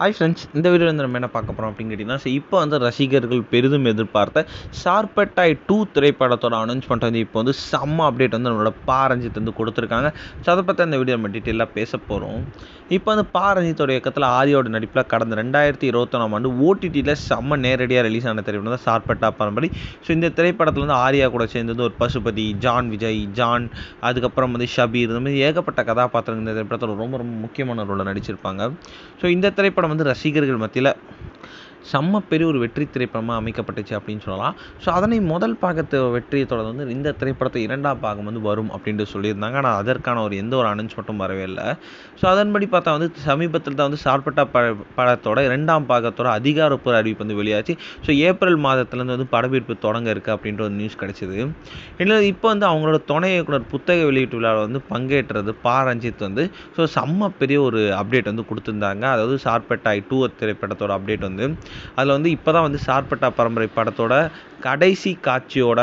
Hi friends, இந்த வீடியோவில் வந்து நம்ம என்ன பார்க்க போகிறோம் அப்படின்னு கேட்டிங்கன்னா, இப்போ வந்து ரசிகர்கள் பெரிதும் எதிர்பார்த்த சார்பட்டாய் 2 திரைப்படத்தோட அனௌன்ஸ்மெண்ட் வந்து இப்போ வந்து செம்ம அப்டேட் வந்து நம்மளோட பா ரஞ்சித் வந்து கொடுத்துருக்காங்க. ஸோ அதை பற்றி அந்த வீடியோ நம்ம டீட்டெயிலாக பேச போகிறோம். இப்போ வந்து பா ரஞ்சித்தோட இயக்கத்தில் ஆரியோட நடிப்பில் கடந்த 2021 ஓடிடியில் செம்ம நேரடியாக ரிலீஸ் ஆன திரைப்படம் தான் சார்பட்டா பரம்பரை. ஸோ இந்த திரைப்படத்தில் வந்து ஆர்யா கூட சேர்ந்தது ஒரு பசுபதி, ஜான் விஜய், ஜான், அதுக்கப்புறம் வந்து ஷபீர், இந்த மாதிரி ஏகப்பட்ட கதாபாத்திரங்கள் இந்த திரைப்படத்தில் ரொம்ப ரொம்ப முக்கியமான ரோலில் நடிச்சிருப்பாங்க. ஸோ இந்த திரைப்படம் வந்து ரசிகர்கள் மத்தியில் செம்ம பெரிய ஒரு வெற்றி திரைப்படமாக அமைக்கப்பட்டுச்சு அப்படின்னு சொல்லலாம். ஸோ அதனை முதல் பாகத்தை வெற்றியை தொடர்ந்து வந்து இந்த திரைப்படத்தை 2ஆம் பாகம் வந்து வரும் அப்படின்ட்டு சொல்லியிருந்தாங்க. ஆனால் அதற்கான எந்த ஒரு அனௌன்ஸ்மெண்ட்டும் வரவே இல்லை. ஸோ அதன்படி பார்த்தா வந்து சமீபத்தில் தான் வந்து சார்பட்டா படத்தோட 2ஆம் பாகத்தோட அதிகாரப்பூர்வ அறிவிப்பு வந்து வெளியாச்சு. ஸோ ஏப்ரல் மாதத்துலேருந்து வந்து படப்பிடிப்பு தொடங்க இருக்குது அப்படின்ற ஒரு நியூஸ் கிடைச்சிது. இல்லை இப்போ வந்து அவங்களோட துணை இயக்குனர் புத்தக வெளியீட்டு விழாவில் வந்து பங்கேற்றது பா ரஞ்சித் வந்து ஸோ செம்ம பெரிய ஒரு அப்டேட் வந்து கொடுத்துருந்தாங்க. அதாவது சார்பட்டாய் 2 திரைப்படத்தோட அப்டேட் வந்து அதில் வந்து இப்போ தான் வந்து சார்பட்டா பரம்பரை படத்தோட கடைசி காட்சியோட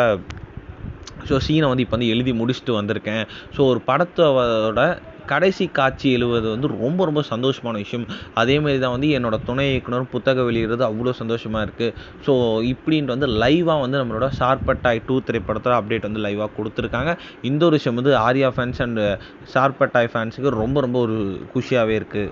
சீனை வந்து இப்போ வந்து எழுதி முடிச்சுட்டு வந்திருக்கேன். ஸோ ஒரு படத்தோட கடைசி காட்சி எழுவது வந்து ரொம்ப ரொம்ப சந்தோஷமான விஷயம். அதேமாரி தான் வந்து என்னோட துணை இயக்குனர் புத்தக வெளியிடுறது அவ்வளோ சந்தோஷமாக இருக்குது. ஸோ இப்படின்ட்டு வந்து லைவாக வந்து நம்மளோட சார்பட்டாய் 2 திரைப்படத்தோட அப்டேட் வந்து லைவாக கொடுத்துருக்காங்க. இந்த ஒரு விஷயம் வந்து ஆர்யா ஃபேன்ஸ் அண்ட் சார்பட்டாய் ஃபேன்ஸுக்கு ரொம்ப ரொம்ப ஒரு குஷியாகவே இருக்குது.